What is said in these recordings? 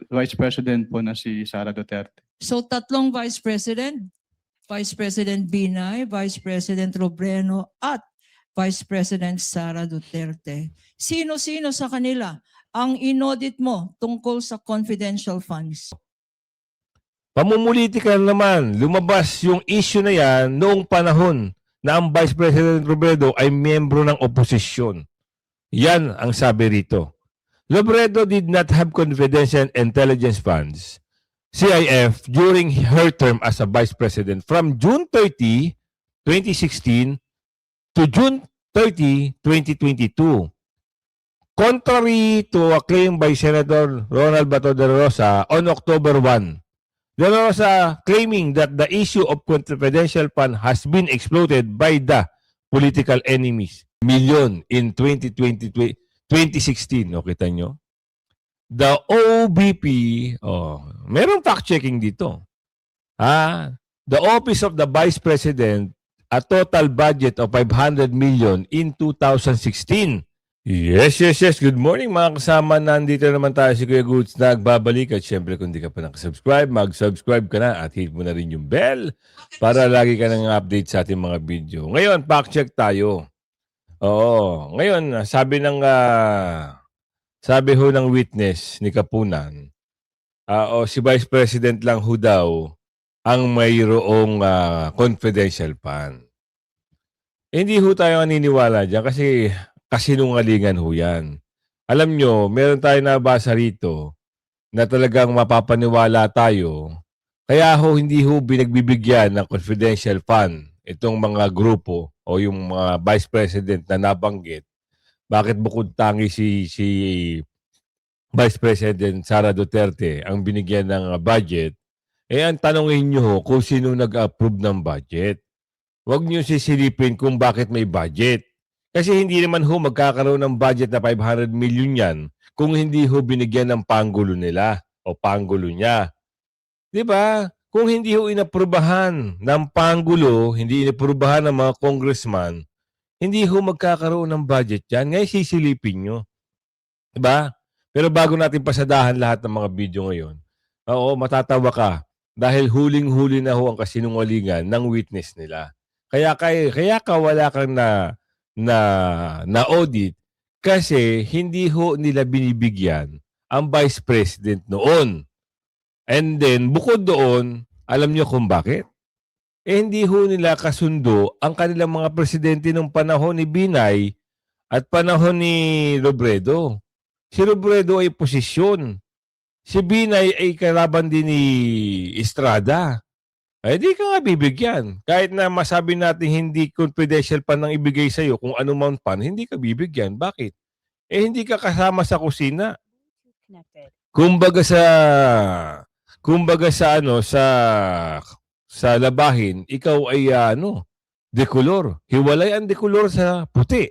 Vice President po na si Sara Duterte. So tatlong Vice President, Vice President Binay, Vice President Robredo, at Vice President Sara Duterte. Sino-sino sa kanila ang inaudit mo tungkol sa confidential funds? Pamumulitika naman, lumabas yung issue na yan noong panahon na ang Vice President Robredo ay miyembro ng oposisyon. Yan ang sabi rito. Robredo did not have confidential intelligence funds, CIF, during her term as a Vice President from June 30, 2016 to June 30, 2022. Contrary to a claim by Senator Ronald Bato de la Rosa on October 1, De La Rosa claiming that the issue of confidential fund has been exploited by the political enemies. Million in 2016. O, kita nyo? The OBP, meron fact-checking dito. The Office of the Vice President, a total budget of 500 million in 2016. Yes. Good morning mga kasama. Nandito naman tayo si Kuya Goods nagbabalik. At syempre kung di ka pa nakasubscribe, mag-subscribe ka na at hit mo na rin yung bell para lagi ka nang update sa ating mga video. Ngayon, fact-check tayo. Ngayon, sabi ho ng witness ni Kapunan, si Vice President lang ho daw ang mayroong confidential fund. Hindi ho tayo naniniwala dyan kasi kasinungalingan ho yan. Alam nyo, meron tayo nabasa rito na talagang mapapaniwala tayo. Kaya ho, hindi ho binagbibigyan ng confidential fund itong mga grupo o yung mga vice president na nabanggit. Bakit bukod tangi si Vice President Sara Duterte ang binigyan ng budget? Ang tanongin nyo kung sino nag-approve ng budget. Huwag nyo sisilipin kung bakit may budget. Kasi hindi naman ho magkakaroon ng budget na 500 million yan kung hindi ho binigyan ng panggulo nila o panggulo niya. Diba? Kung hindi ho inaprubahan ng panggulo, hindi inaprubahan ng mga congressman, hindi ho magkakaroon ng budget yan. Ngayon sisilipin nyo. Diba? Pero bago natin pasadahan lahat ng mga video ngayon, matatawa ka dahil huling-huli na ho ang kasinungalingan ng witness nila. Kaya ka wala kang na audit kasi hindi ho nila binibigyan ang Vice President noon. And then, bukod doon, alam nyo kung bakit? Hindi ho nila kasundo ang kanilang mga presidente nung panahon ni Binay at panahon ni Robredo. Si Robredo ay posisyon. Si Binay ay kalaban din ni Estrada. Di ka nga bibigyan. Kahit na masabi natin hindi confidential pa nang ibigay sa'yo kung ano man pan, hindi ka bibigyan. Bakit? Hindi ka kasama sa kusina. Kumbaga sa labahin, ikaw ay decolor. Hiwalay ang decolor sa puti.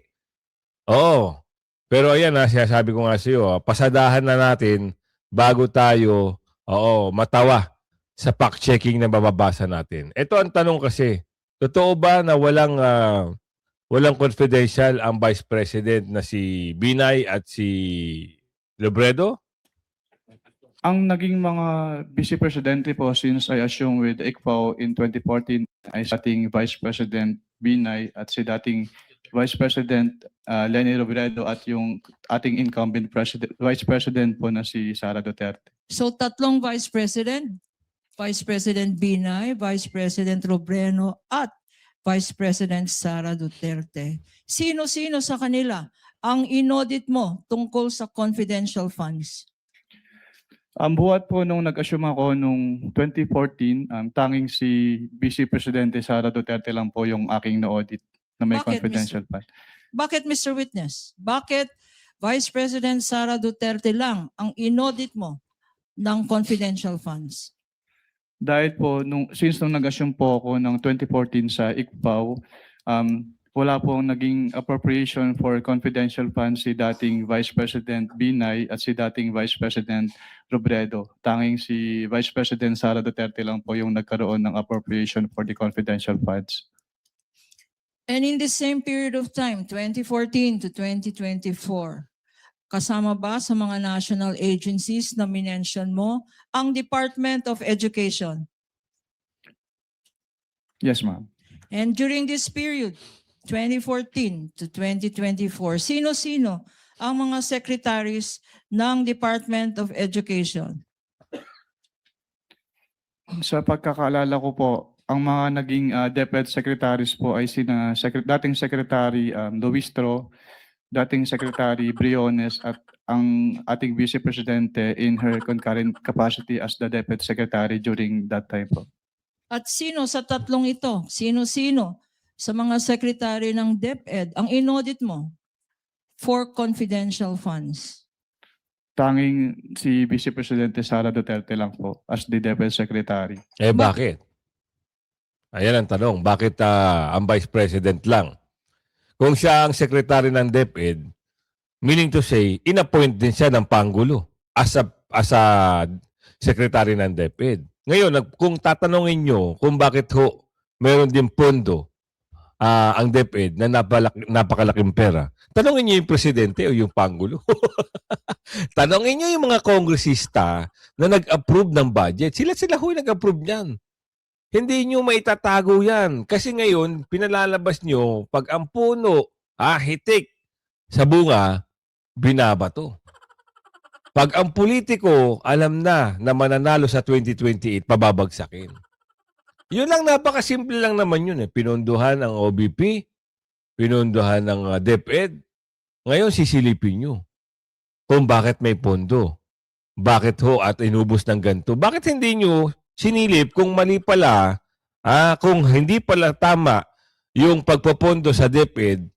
Pero ayan sinasabi ko nga sa iyo, pasadahan na natin bago tayo matawa sa fact-checking na mababasa natin. Ito ang tanong kasi, totoo ba na walang confidential ang Vice President na si Binay at si Robredo? Ang naging mga vice presidente po since I assume with ICFAO in 2014 ay sa ating Vice President Binay at si dating Vice President Leni Robredo at yung ating incumbent Vice President po na si Sara Duterte. So tatlong Vice President, Vice President Binay, Vice President Robredo, at Vice President Sara Duterte. Sino-sino sa kanila ang inaudit mo tungkol sa confidential funds? Ang buhat po nung nag-assume ako nung 2014, tanging si Vice Presidente Sara Duterte lang po yung aking na-audit na may Bakit, confidential fund. Bakit, Mr. Witness? Bakit Vice President Sara Duterte lang ang inaudit mo ng confidential funds? Dahil po, since nung nag-assume po ako ng 2014 sa ICFAO, wala pong naging appropriation for confidential funds si dating Vice President Binay at si dating Vice President Robredo. Tanging si Vice President Sara Duterte lang po yung nagkaroon ng appropriation for the confidential funds. And in the same period of time, 2014 to 2024, Kasama ba sa mga national agencies na minention mo ang Department of Education? Yes, ma'am. And during this period, 2014 to 2024, sino-sino ang mga secretaries ng Department of Education? Sa pagkakaalala ko po, ang mga naging DepEd secretaries po ay dating Secretary Luistro, dating Secretary Briones at ang ating Vice Presidente in her concurrent capacity as the DepEd Secretary during that time po. At sino sa tatlong ito, sino-sino sa mga secretary ng DepEd ang inaudit mo for confidential funds? Tanging si Vice Presidente Sara Duterte lang po as the DepEd Secretary. Bakit? Ayan ang tanong. Bakit ang Vice President lang? Kung siya ang Secretary ng DepEd, meaning to say, inappoint din siya ng Pangulo as a Secretary ng DepEd. Ngayon, kung tatanungin nyo kung bakit meron din pondo ang DepEd na napakalaking pera, tanungin nyo yung Presidente o yung Pangulo. Tanungin nyo yung mga kongresista na nag-approve ng budget. Sila nag-approve niyan. Hindi nyo maitatago yan. Kasi ngayon, pinalalabas nyo, pag ang puno, hitik sa bunga, binabato. Pag ang politiko, alam na mananalo sa 2028, pababagsakin. Yun lang, napakasimple lang naman yun. Pinondohan ang OBP, pinondohan ng DepEd. Ngayon, sisilipin nyo kung bakit may pondo. Bakit at inubos ng ganito. Bakit hindi nyo sinilip kung mali pala, kung hindi pala tama yung pagpopondo sa DepEd,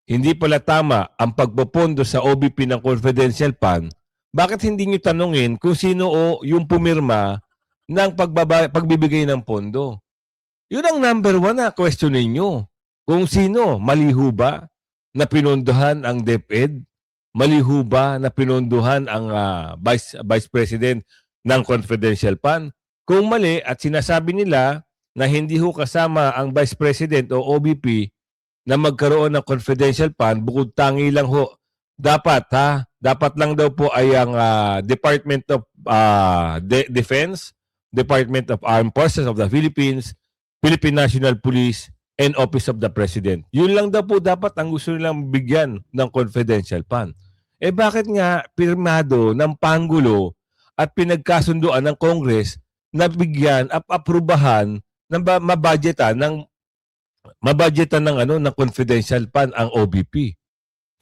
hindi pala tama ang pagpopondo sa OBP ng confidential fund, bakit hindi nyo tanungin kung sino yung pumirma ng pagbibigay ng pondo? Yun ang number one na questionin nyo. Kung sino, maliho ba na pinondohan ang DepEd? Maliho ba na pinondohan ang Vice President ng confidential fund? Kung mali at sinasabi nila na hindi kasama ang Vice President o OBP na magkaroon ng confidential fund, bukod tangi lang dapat lang daw po ay ang Department of Defense, Department of Armed Forces of the Philippines, Philippine National Police, and Office of the President. Yun lang daw po dapat ang gusto nilang bigyan ng confidential fund. Bakit nga pirmado ng Pangulo at pinagkasunduan ng Congress na bigyan at aprubahan ng mabudgetan ng confidential fund ang OBP?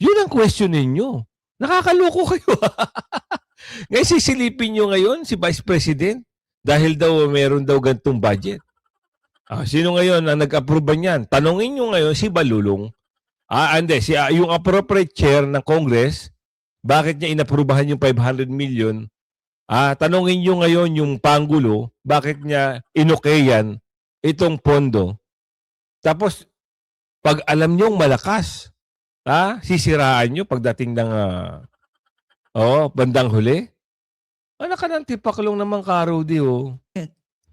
Yun ang question ninyo. Nakakaloko kayo. Ngayon sisilipin nyo ngayon si Vice President dahil daw meron daw gantong budget. Sino ngayon ang nag-approve niyan? Tanungin nyo ngayon si Balulong. Yung appropriate chair ng Congress, bakit niya inaprubahan yung 500 million? Tanungin nyo ngayon yung Pangulo, bakit niya inokeyan itong pondo? Tapos, pag alam nyong malakas, sisiraan nyo pagdating ng bandang huli? Anak ka ng tipaklong naman ka, Rudy,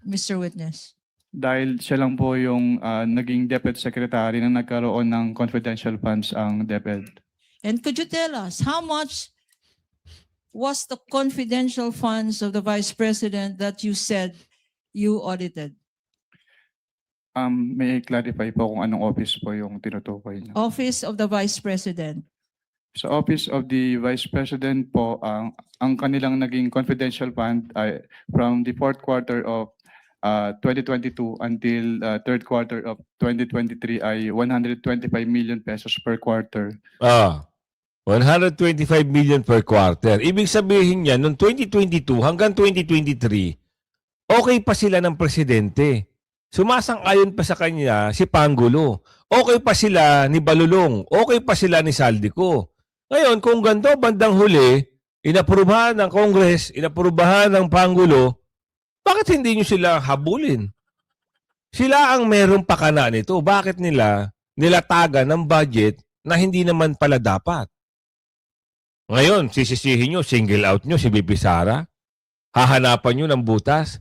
Mr. Witness. Dahil siya lang po yung naging DepEd Secretary na nagkaroon ng confidential funds ang DepEd. And could you tell us how much was the confidential funds of the Vice President that you said you audited? May I-clarify po kung anong office po yung tinutukoy niyo. Office of the Vice President. Sa Office of the Vice President po, ang kanilang naging confidential fund ay from the fourth quarter of 2022 until third quarter of 2023 ay 125 million pesos per quarter. 125 million per quarter. Ibig sabihin niya, noong 2022 hanggang 2023, okay pa sila ng presidente. Sumasang-ayon pa sa kanya si Pangulo. Okay pa sila ni Balulong. Okay pa sila ni Saldico. Ngayon, kung ganito bandang huli, inaprubahan ng Congress, inaprubahan ng Pangulo, bakit hindi nyo sila habulin? Sila ang merong pakana nito. Bakit nila nilatagan ng budget na hindi naman pala dapat? Ngayon, sisisihin nyo, single out nyo si BP Sara? Hahanapan nyo ng butas?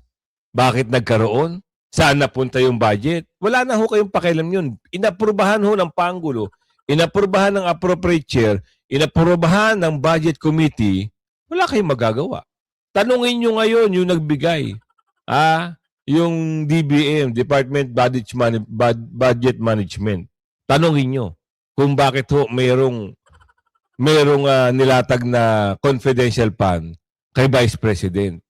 Bakit nagkaroon? Saan napunta yung budget? Wala na kayong pakialam yun. Inaprubahan ng Pangulo. inaprubahan ng appropriate chair, inaprubahan ng budget committee, wala kayong magagawa. Tanungin nyo ngayon yung nagbigay. Yung DBM, Department Budget Management. Tanungin nyo kung bakit merong nilatag na confidential fund kay Vice President.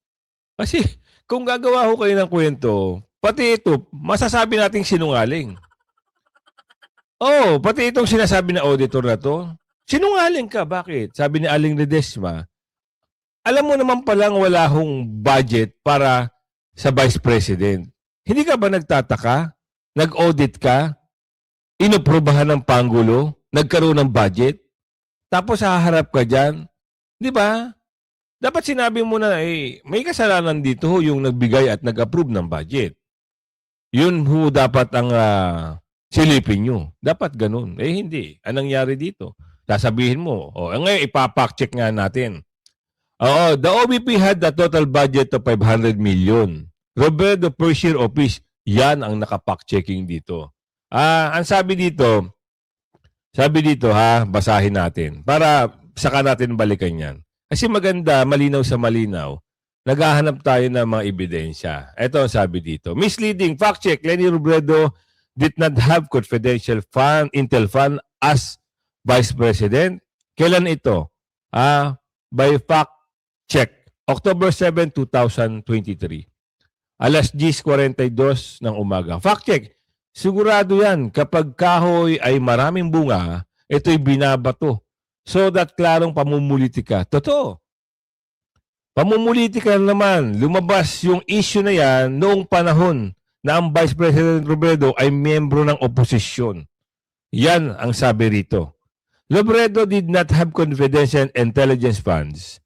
Kasi kung gagawa ho kayo ng kwento, pati ito, masasabi nating sinungaling. Pati itong sinasabi na auditor na to, sinungaling ka. Bakit? Sabi ni Aling Ledesma, alam mo naman palang wala hong budget para sa Vice President. Hindi ka ba nagtataka? Nag-audit ka? Inoprubahan ng Pangulo? Nagkaroon ng budget? Tapos haharap ka dyan? Di ba? Dapat sinabi mo na, may kasalanan dito yung nagbigay at nag-approve ng budget. Yun ho dapat ang silipin nyo. Dapat ganun. Hindi. Anong nangyari dito? Sasabihin mo. Ngayon, ipapack-check nga natin. The OBP had a total budget of 500 million. Robredo per share office, yan ang nakapack-checking dito. Ang sabi dito, basahin natin. Para saka natin balikan yan. Kasi maganda, malinaw sa malinaw, naghahanap tayo ng mga ebidensya. Ito ang sabi dito. Misleading, fact-check, Leni Robredo did not have confidential fund, intel fund as Vice President. Kailan ito? By fact check, October 7, 2023. Alas 10:42 ng umaga. Fact check, sigurado yan kapag kahoy ay maraming bunga, ito'y binabato. So that klarong pamumulitika. Totoo. Pamumulitika naman, lumabas yung issue na yan noong panahon na ang Vice President Robredo ay miyembro ng oposisyon. Yan ang sabi rito. Robredo did not have confidential intelligence funds,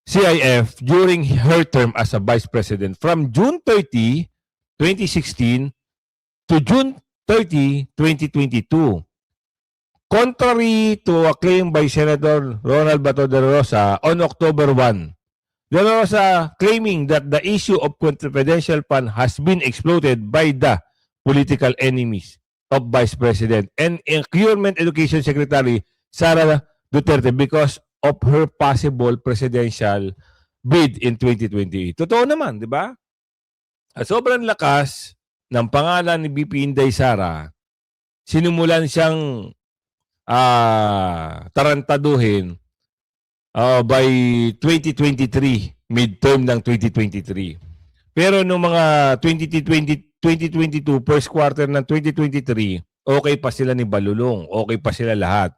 CIF, during her term as a Vice President from June 30, 2016 to June 30, 2022. Contrary to a claim by Senator Ronald Bato de la Rosa on October 1, de la Rosa claiming that the issue of confidential fund has been exploited by the political enemies of Vice President and Procurement Education Secretary Sara Duterte because of her possible presidential bid in 2028. Totoo naman, di ba? Sobrang lakas ng pangalan ni BP Inday Sara, sinimulan siyang tarantaduhin by 2023, midterm ng 2023. Pero noong mga 2022, first quarter ng 2023, okay pa sila ni Balulong, okay pa sila lahat.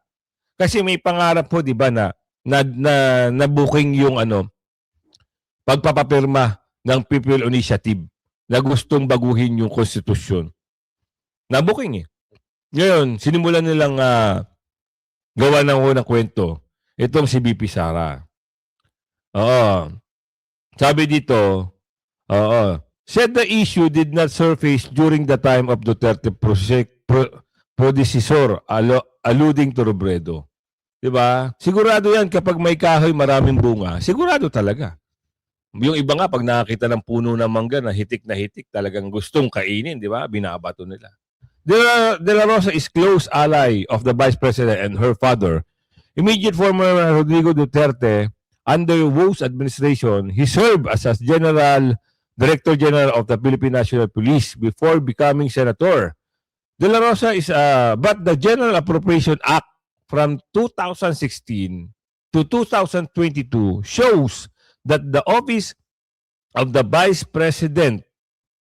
Kasi may pangarap po, di ba, na booking yung pagpapapirma ng People Initiative na gustong baguhin yung konstitusyon. Na-booking eh. Ngayon, sinimulan nilang gawa ng kwento itong si BP Sara. Sabi dito, said the issue did not surface during the time of Duterte predecessor, alluding to Robredo. Diba? Sigurado yan kapag may kahoy maraming bunga. Sigurado talaga. Yung iba nga pag nakakita ng puno ng mangga na hitik talagang gustong kainin, di ba? Binabato nila. De la Rosa is close ally of the Vice President and her father. Immediate former Rodrigo Duterte, under Wu's administration, he served as Director General of the Philippine National Police before becoming senator. De la Rosa is but the General Appropriation Act from 2016 to 2022 shows that the office of the Vice President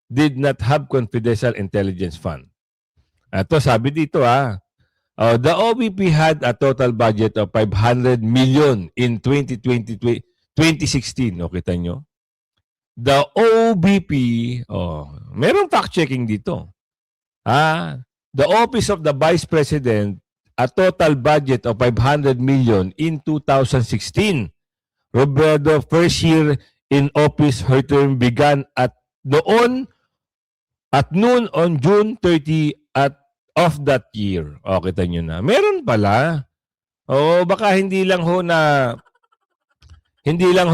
did not have confidential intelligence fund. Ito sabi dito the OBP had a total budget of 500 million in 2016. O, kita nyo? The OBP, merong fact-checking dito. The Office of the Vice President, a total budget of 500 million in 2016. Robredo, first year in office, her term began at noon on June 30 of that year. O, kita nyo na. Meron pala. O, baka hindi lang ho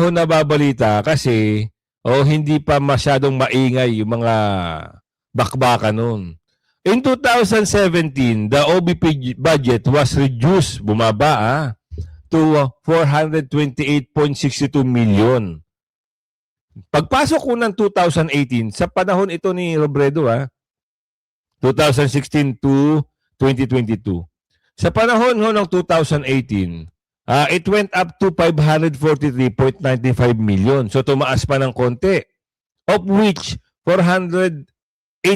nababalita kasi hindi pa masyadong maingay yung mga bakbakan nun. In 2017, the OBP budget was reduced, bumaba to 428.62 million. Pagpasok ko ng 2018, sa panahon ito ni Robredo, 2016 to 2022. Sa panahon ho ng 2018, it went up to 543.95 million. So tumaas pa ng konti. Of which 482.83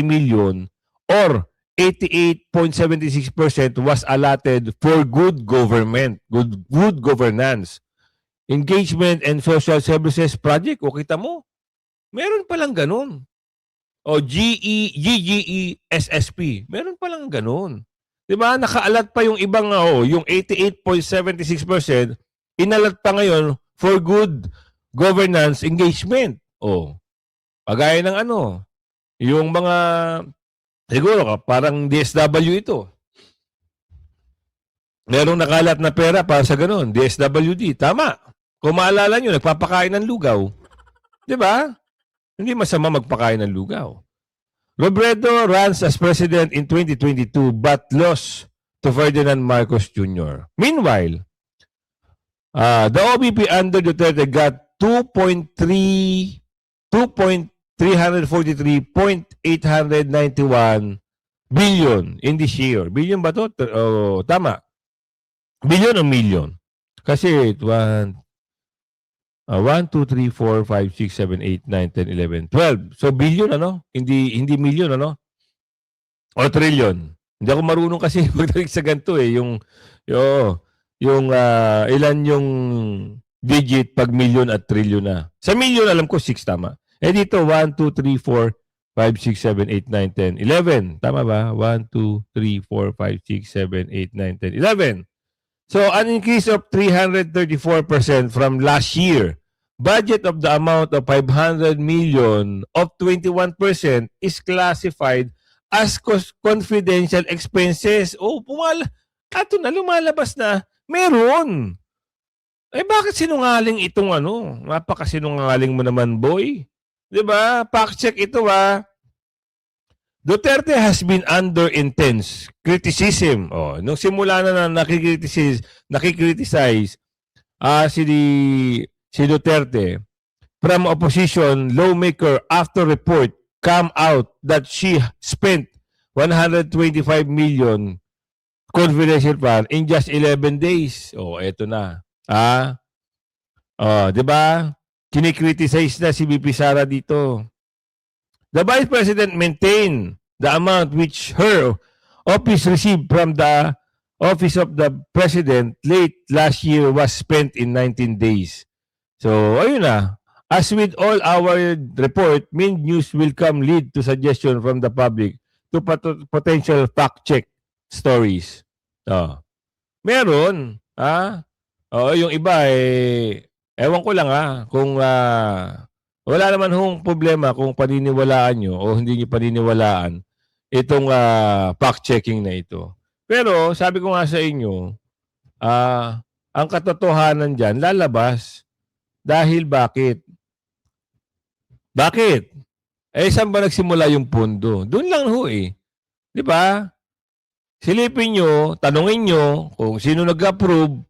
million or 88.76% was allotted for good government, good governance, engagement and social services project. O kita mo, meron palang ganun. O GGE, SSP, meron palang ganun. Diba? Nakaalat pa yung ibang, yung 88.76%, inalat pa ngayon for good governance engagement. Pagaya ng yung mga, siguro parang DSW ito. Merong nakalat na pera para sa ganun, DSWD. Tama. Kung maalala nyo, nagpapakain ng lugaw. Diba? Hindi masama magpakain ng lugaw. Robredo runs as president in 2022 but lost to Ferdinand Marcos Jr. Meanwhile, the OBP under Duterte got 2.343.891 billion in this year. Billion ba to? Tama. Billion o million? Kasi 1, 2, 3, 4, 5, 6, 7, 8, 9, 10, 11, 12. So, billion, Hindi million, O trillion. Hindi ako marunong kasi pagdating sa ganito, Yung ilan yung digit pag million at trillion na. Sa million, alam ko, 6 tama. Dito, 1, 2, 3, 4, 5, 6, 7, 8, 9, 10, 11. Tama ba? 1, 2, 3, 4, 5, 6, 7, 8, 9, 10, 11. So, an increase of 334% from last year. Budget of the amount of 500 million of 21% is classified as confidential expenses. Lumalabas na. Meron. Bakit sinungaling itong Napakasinungaling mo naman, boy. Diba? Fact check ito, Duterte has been under intense criticism. Nung simula na nakikriticize si Duterte from opposition lawmaker after report come out that she spent 125 million confidential fund in just 11 days. Eto na. Di ba? Kinikriticize na si BP Sara dito. The Vice President maintained the amount which her office received from the Office of the President late last year was spent in 19 days. So, ayun na. As with all our report, Mint News will come lead to suggestion from the public to potential fact-check stories. Meron. Yung iba, ewan ko lang kung wala naman hong problema kung paniniwalaan nyo o hindi nyo paniniwalaan itong fact-checking na ito. Pero sabi ko nga sa inyo, ang katotohanan dyan lalabas dahil bakit? Bakit? Saan ba nagsimula yung pundo? Doon lang Di ba? Silipin nyo, tanungin nyo kung sino nag-approve,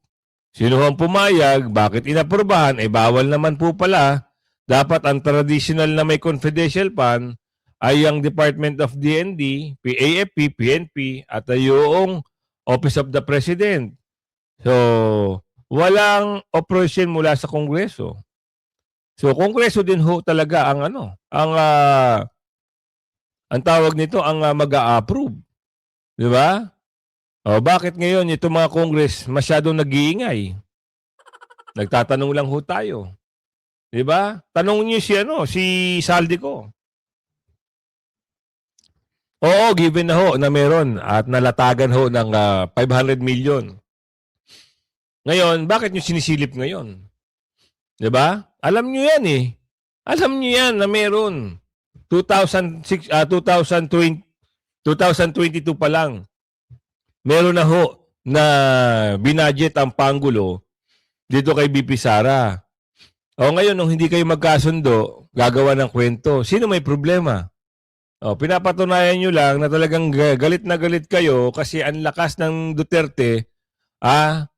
sino ang pumayag, bakit inaprobahan, bawal naman po pala. Dapat ang traditional na may confidential fund ay ang Department of DND, AFP, PNP, at yung Office of the President. So, walang operation mula sa Kongreso. So, Kongreso din talaga ang ang tawag nito, ang mag-a-approve. Di ba? Bakit ngayon itong mga Congress masyadong nag-iingay? Nagtatanong lang tayo. Di ba? Tanong niyo si Saldico. Oo, given na na meron at nalatagan ng 500 million. Ngayon, bakit niyo sinisilip ngayon? Di ba? Alam niyo yan Alam niyo yan na meron. 2022 pa lang. Meron na na binudget ang Pangulo dito kay BP Sara. Ngayon, nung hindi kayo magkasundo, gagawa ng kwento. Sino may problema? Pinapatunayan nyo lang na talagang galit na galit kayo kasi ang lakas ng Duterte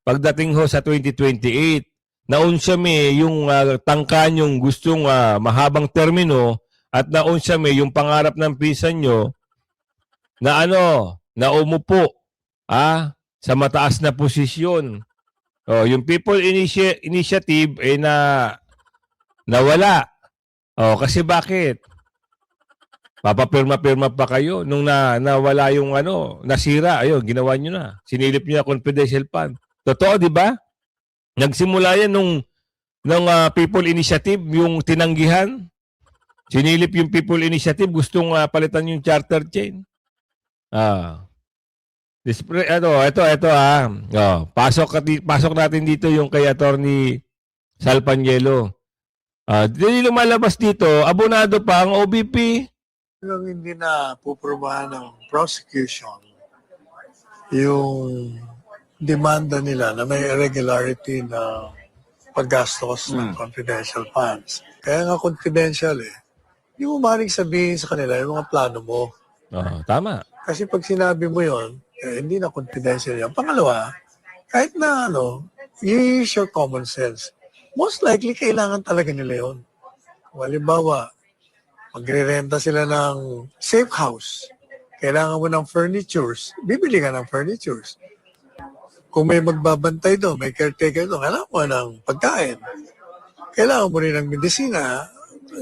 pagdating ho sa 2028. Naunsiyame yung tangka nyong gustong mahabang termino at naunsiyame yung pangarap ng pinsan nyo na na umupo sa mataas na posisyon. Yung People Initiative nawala. Kasi bakit? Papapirma-pirma pa kayo nung nawala yung nasira. Ayun, ginawa nyo na. Sinilip nyo na confidential fund. Totoo, di ba? Nagsimula yan nung People Initiative, yung tinanggihan. Sinilip yung People Initiative, gustong palitan yung charter chain. Pasok natin dito yung kay Attorney Sal Panielo. Hindi lumalabas dito, abonado pa ang OBP. Hanggang hindi na puprobahan ng prosecution yung demanda nila na may irregularity na paggastos ng confidential funds. Kaya nga confidential Hindi mo maaaring sabihin sa kanila yung mga plano mo. Tama. Kasi pag sinabi mo yon, hindi na confidential yan. Pangalawa, kahit na you use your common sense. Most likely, kailangan talaga nila yun. Halimbawa, magre-renta sila ng safe house. Kailangan mo ng furnitures. Bibili ka ng furnitures. Kung may magbabantay doon, may caretaker doon, kailangan mo ng pagkain. Kailangan mo rin ng medisina.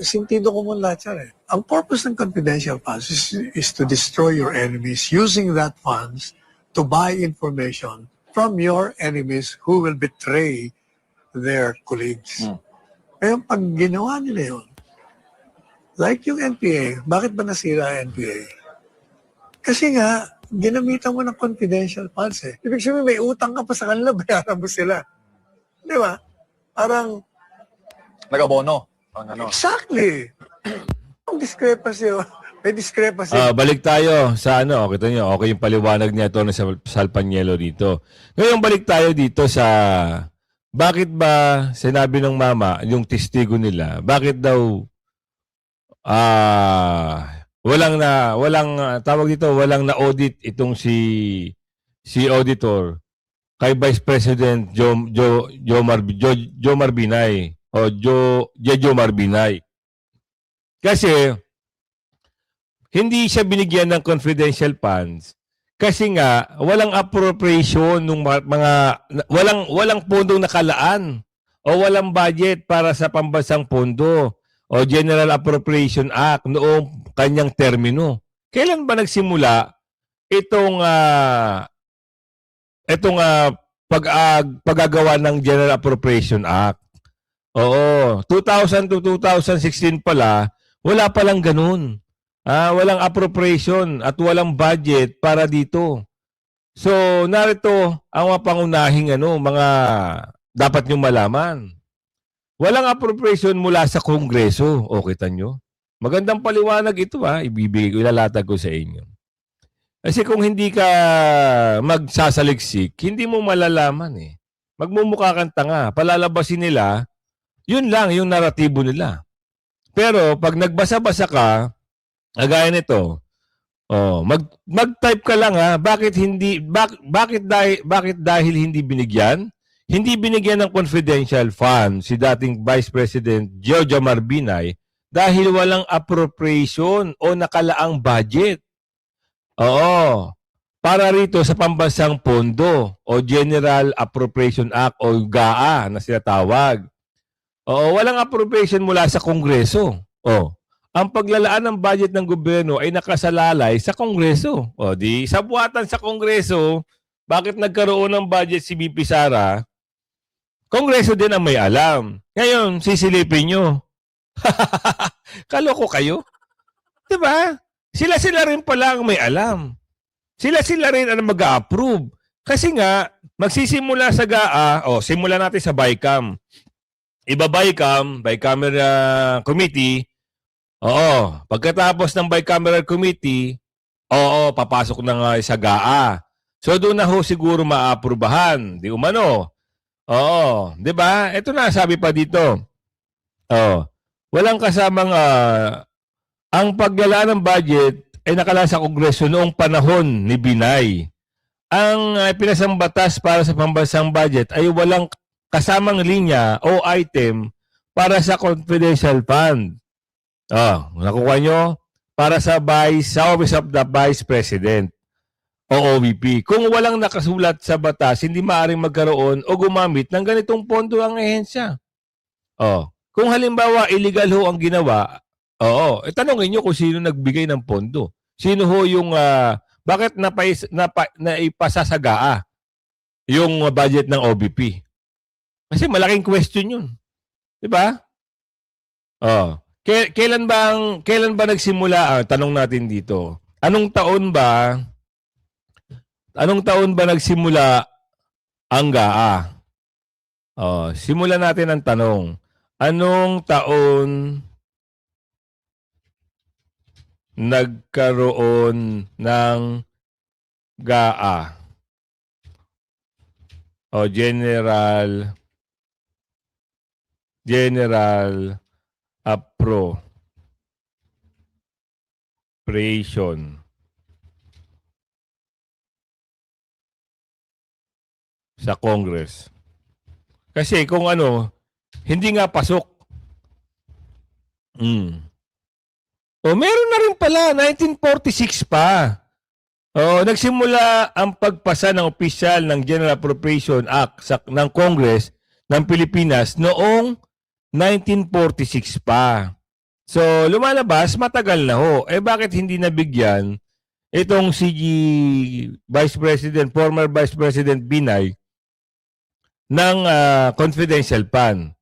Sintido ko mo lahat yan Ang purpose ng confidential funds is to destroy your enemies using that funds to buy information from your enemies who will betray their colleagues. Ngayon, pag ginawa nila yun, like yung NPA, bakit ba nasira ang NPA? Kasi nga, ginamitan mo ng confidential funds Ibig sabihin, may utang ka pa sa kanila, bayaran mo sila. Di ba? Parang, Nag-abono. exactly. Ang discrepancy, may discrepancy. Balik tayo sa kita nyo, okay yung paliwanag niya ito sa Sal Panielo dito. Ngayon balik tayo dito sa bakit ba sinabi ng mama, yung testigo nila, bakit daw walang na-audit itong si auditor kay Vice President Jomar Binay o Jomar Binay. Kasi hindi siya binigyan ng confidential funds kasi nga walang appropriation ng walang pondong nakalaan o walang budget para sa pambansang pondo o General Appropriation Act noong kanyang termino. Kailan ba nagsimula itong paggagawa ng General Appropriation Act? Oo, 2000 to 2016 pala, wala palang ganun. Walang appropriation at walang budget para dito. So, narito ang mga pangunahing mga dapat nyo malaman. Walang appropriation mula sa Kongreso. O, kita nyo? Magandang paliwanag ito ilalatag ko sa inyo. Kasi kung hindi ka magsasaliksik, hindi mo malalaman Magmumukha kang tanga. Palalabasin nila, yun lang yung naratibo nila. Pero pag nagbasa-basa ka, gaya nito, mag-type ka lang bakit dahil hindi binigyan? Hindi binigyan ng confidential fund si dating Vice President Jomar Binay dahil walang appropriation o nakalaang budget. Para rito sa pambansang pondo o General Appropriation Act o GAA na sinatawag. Walang appropriation mula sa Kongreso. Ang paglalaan ng budget ng gobyerno ay nakasalalay sa Kongreso. Di sa buhatan sa Kongreso, bakit nagkaroon ng budget si BP Sara? Kongreso din ang may alam. Ngayon, sisilipin nyo. Kaloko kayo? Diba? Sila-sila rin pala ang may alam. Sila-sila rin ang mag-a-approve. Kasi nga, magsisimula sa GAA, simulan natin sa BICAM. Bicameral Committee. Pagkatapos ng Bicameral Committee, papasok na nga sa GAA. So doon na siguro maaprubahan. Di umano. Di ba? Ito na, sabi pa dito. Walang kasamang ang paglalaan ng budget ay nakala sa Kongreso noong panahon ni Binay. Ang pinasang batas para sa pambansang budget ay walang kasamang linya o item para sa confidential fund. Nakuha nyo? Para sa Office of the Vice President o OVP. Kung walang nakasulat sa batas, hindi maaaring magkaroon o gumamit ng ganitong pondo ang ehensya. Kung halimbawa illegal ho ang ginawa, tanongin nyo kung sino nagbigay ng pondo. Sino ho yung, bakit naipasasagaa yung budget ng OVP? Kasi malaking question yun. Diba? Kailan ba nagsimula? Tanong natin dito. Anong taon ba nagsimula ang GAA? Simulan natin ang tanong. Anong taon nagkaroon ng GAA? General Appropriation sa Congress. Kasi kung hindi nga pasok. Meron na rin pala, 1946 pa. Nagsimula ang pagpasa ng opisyal ng General Appropriation Act ng Congress ng Pilipinas noong 1946 pa. So, lumalabas, matagal na ho. Bakit hindi nabigyan itong former Vice President Binay ng confidential fund?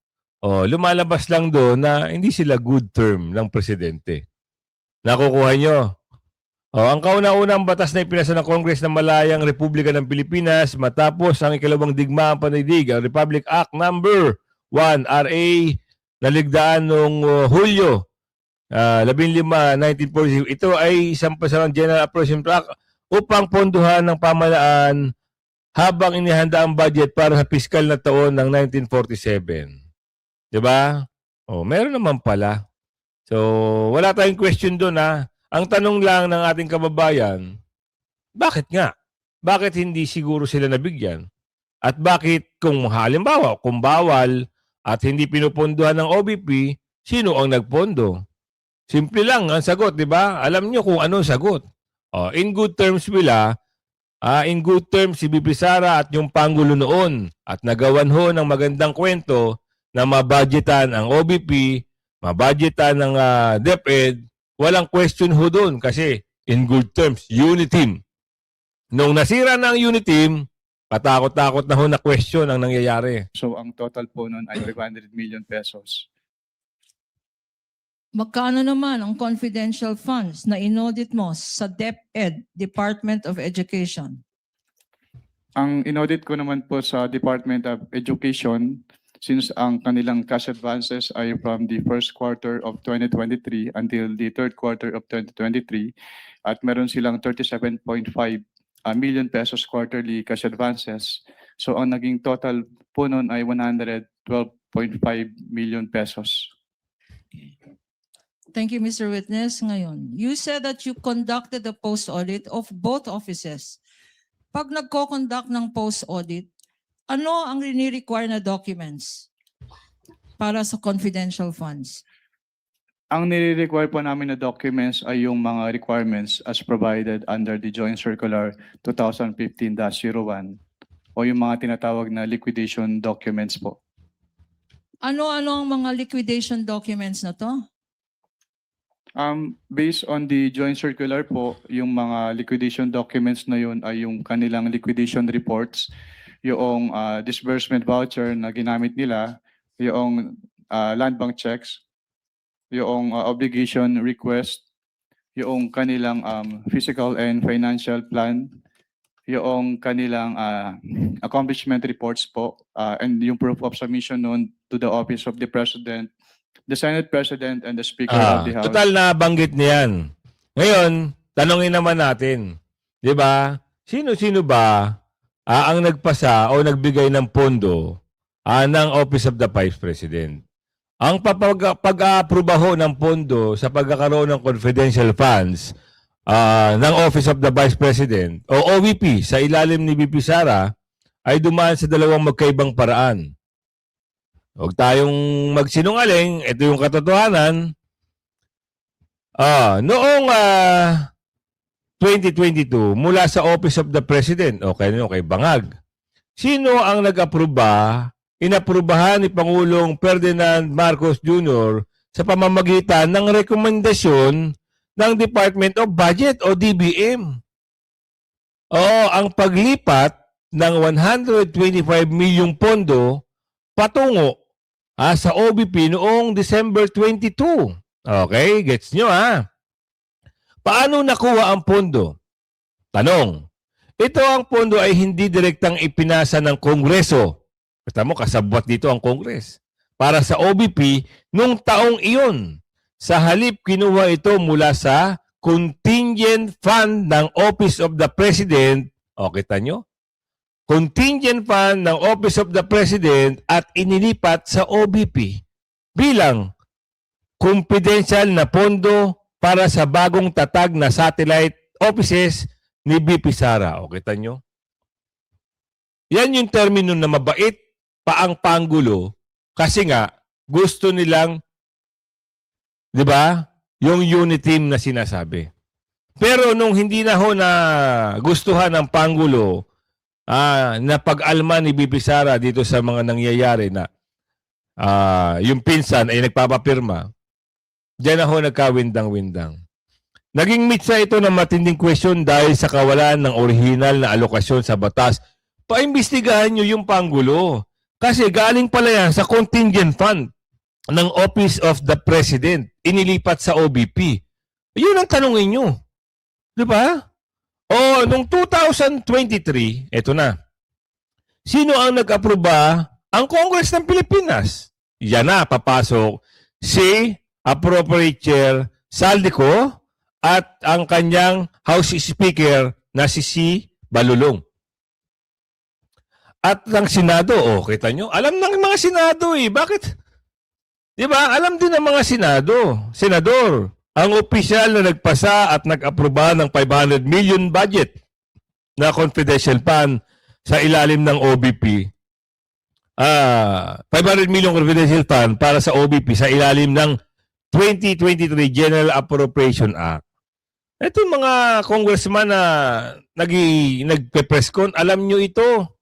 Lumalabas lang doon na hindi sila good term ng presidente. Nakukuha nyo? Ang kauna-unang batas na ipinasa ng Congress ng Malayang Republika ng Pilipinas matapos ang ikalawang digmaang panigdig, ang Republic Act Number 1 RA naligdaan noong Hulyo 15, 1946. Ito ay isang pasarang General Appropriation Act upang ponduhan ng pamahalaan habang inihanda ang budget para sa piskal na taon ng 1947. Diba? Meron naman pala. So, wala tayong question doon ha. Ang tanong lang ng ating kababayan, bakit nga? Bakit hindi siguro sila nabigyan? At bakit kung halimbawa, kung bawal at hindi pinupondohan ng OBP, sino ang nagpondo? Simple lang ang sagot, di ba? Alam nyo kung anong sagot. In good terms si BP Sara at yung Pangulo noon at nagawan ho ng magandang kwento na mabudgetan ang OBP, mabudgetan ng DepEd, walang question ho doon kasi in good terms, Uniteam. Nung nasira na ang Uniteam, patakot-takot na ho na question ang nangyayari. So ang total po nun ay 500 million pesos. Magkano naman ang confidential funds na inaudit mo sa DepEd, Department of Education? Ang inaudit ko naman po sa Department of Education, since ang kanilang cash advances ay from the first quarter of 2023 until the third quarter of 2023 at meron silang 37.5 million pesos quarterly cash advances. So ang naging total po nun ay 112.5 million pesos. Thank you, Mr. Witness. Ngayon, you said that you conducted the post-audit of both offices. Pag nagko-conduct ng post-audit, ano ang rini-require na documents para sa confidential funds? Ang nire-require po namin na documents ay yung mga requirements as provided under the Joint Circular 2015-01 o yung mga tinatawag na liquidation documents po. Ano-ano ang mga liquidation documents na to? Based on the Joint Circular po, yung mga liquidation documents na yun ay yung kanilang liquidation reports, yung disbursement voucher na ginamit nila, yung land bank checks, yung obligation request, yung kanilang physical and financial plan, yung kanilang accomplishment reports po, and yung proof of submission nun to the Office of the President, the Senate President, and the Speaker of the House. Total na banggit niyan. Ngayon, tanongin naman natin, di ba? Sino-sino ba ang nagpasa o nagbigay ng pondo ng Office of the Vice President? ang pag-aaprubaho ng pondo sa pagkakaroon ng confidential funds ng Office of the Vice President o OVP sa ilalim ni VP Sara ay dumaan sa dalawang magkaibang paraan. Huwag tayong magsinungaling, ito yung katotohanan. Noong 2022, mula sa Office of the President, okay, Bangag, sino ang inaprubahan ni Pangulong Ferdinand Marcos Jr. sa pamamagitan ng rekomendasyon ng Department of Budget o DBM. Ang paglipat ng 125 milyong pondo patungo sa OBP noong December 22. Okay, gets nyo Paano nakuha ang pondo? Tanong. Ito ang pondo ay hindi direktang ipinasa ng Kongreso. Basta mo, kasabwat dito ang Kongres. Para sa OBP, nung taong iyon. Sa halip, kinuha ito mula sa contingent fund ng Office of the President. O, kita nyo? Contingent fund ng Office of the President at inilipat sa OBP bilang confidential na pondo para sa bagong tatag na satellite offices ni VP Sara. O, kita nyo? Yan yung termino na mabait pa ang Pangulo kasi nga gusto nilang, di ba, yung unit team na sinasabi. Pero nung hindi na ho na gustuhan ng Pangulo na pag-alma ni VP Sara dito sa mga nangyayari na yung pinsan ay nagpapapirma, diyan na ho nagkawindang-windang. Naging mitsa ito ng matinding question dahil sa kawalan ng orihinal na alokasyon sa batas. Paimbestigahan nyo yung Pangulo. Kasi galing pala yan sa contingent fund ng Office of the President. Inilipat sa OBP. Yun ang tanongin nyo. Di ba? Noong 2023, eto na. Sino ang nag-aproba? Ang Congress ng Pilipinas. Yan na, papasok si Appropriate Chair Saldico at ang kanyang House Speaker na si Balulong. At ng Senado, kita nyo? Alam ng mga Senado Bakit? Di ba? Alam din ng mga Senador, ang opisyal na nagpasa at nag-aproba ng 500 million budget na confidential fund sa ilalim ng OBP. 500 million confidential fund para sa OBP sa ilalim ng 2023 General Appropriation Act. Ito mga congressman na nagpe-press con, alam nyo ito.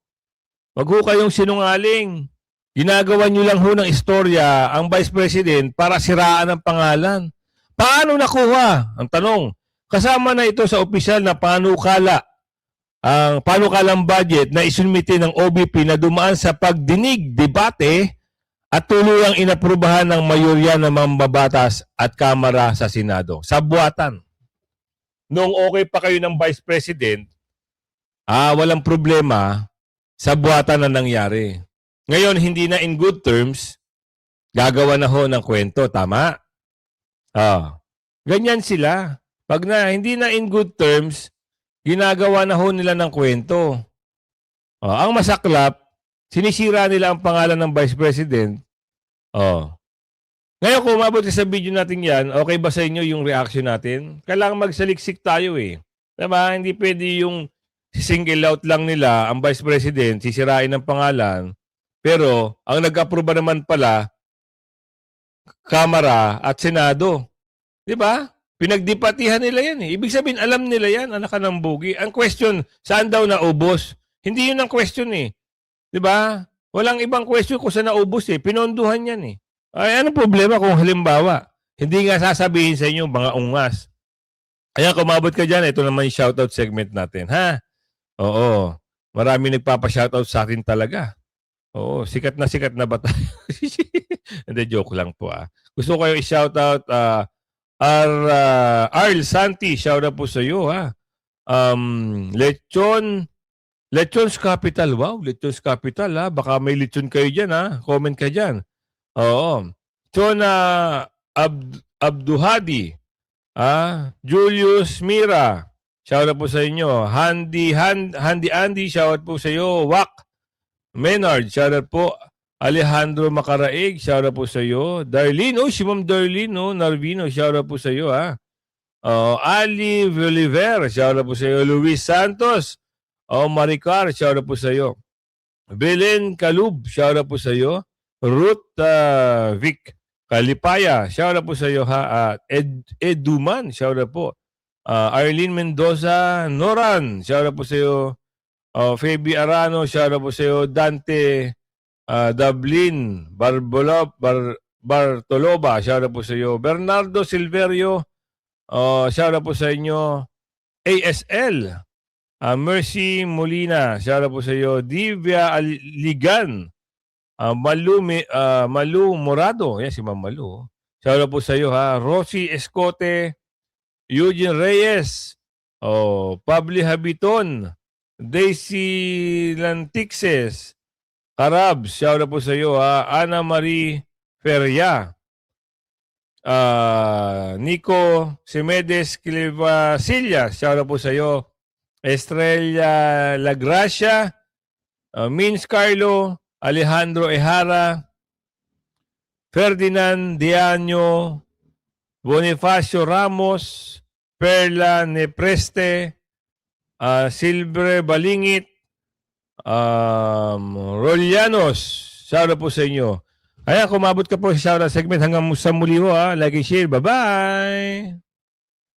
Wag ho kayong sinungaling. Ginagawa nyo lang ho ng istorya ang Vice President para siraan ang pangalan. Paano nakuha? Ang tanong. Kasama na ito sa opisyal na panukala. Ang panukalang budget na isunmite ng OBP na dumaan sa pagdinig, debate at tuluyang inaprubahan ng mayorya ng mambabatas at Kamara sa Senado. Sa buwatan. Noong okay pa kayo ng Vice President, walang problema sa buwatan na nangyari. Ngayon, hindi na in good terms, gagawa na ho ng kwento. Tama? Ganyan sila. Pag hindi na in good terms, ginagawa na ho nila ng kwento. Ang masaklap, sinisira nila ang pangalan ng Vice President. Ngayon, kung umabot sa video natin yan, okay ba sa inyo yung reaction natin? Kailangan magsaliksik tayo Diba? Hindi pwede yung single out lang nila ang Vice President, sisirain ang pangalan. Pero, ang nag-aproba naman pala, Kamara at Senado. Diba? Pinagdipatihan nila yan Ibig sabihin, alam nila yan, anak ka ng bugi. Ang question, saan daw naubos? Hindi yun ang question Diba? Walang ibang question kung saan naubos Pinonduhan yan Ay, anong problema kung halimbawa, hindi nga sasabihin sa inyo mga ungas. Ayan, kumabot ka dyan, ito naman yung shoutout segment natin, ha? Oo. Marami nagpapa-shoutout sa akin talaga. Oo, sikat na ba tayo? Hindi, joke lang po Gusto ko kayo i-shoutout Arl Santi, shoutout po sa iyo Lechon's Capital. Wow, Lechon's Capital Baka may lechon kayo dyan Comment ka dyan. Oo. Chona Abduhadi. Julius Mira. Shoutout po sa inyo. Andy, shoutout po sa iyo. Wak Menard, shoutout po. Alejandro Macaraig, shout out po sa iyo. Darlene, si Ma'am Darlene, Narvino, shout out po sa iyo, ha. Ali Oliver, shout out po sa iyo. Luis Santos, Maricar, shout out po sa iyo. Belen Kalub, shout out po sa iyo. Ruth Vic Kalipaya, shout out po sa iyo, ha. Eduman, shout out po. Arlene Mendoza, Noran, shout out po sa iyo. Fabi Arano, shout out po sa iyo. Dante Dablin Bartoloba, shout out po sa iyo. Bernardo Silverio, shout out po sa inyo. ASL, Mercy Molina, shout out po sa iyo. Divya Ligan, Malu Morado, yan si Ma'am Malu. Shout out po sa iyo, ha. Rosie Escote, Eugene Reyes, Pabli Habiton, Daisy Lantixes, Carabs, shout out po sa iyo, ha. Ana Marie Feria, Nico Semedes Clivasilla, shout out po sa iyo. Estrella Lagracia, Mins Carlo, Alejandro Ehara, Ferdinand Diaño, Bonifacio Ramos, Perla Nepreste, Silver Balingit, Rolianos, shout out po sa inyo. Kaya kumabot ka po sa shoutout segment hanggang sa muli ho, ha. Like and share. Bye-bye!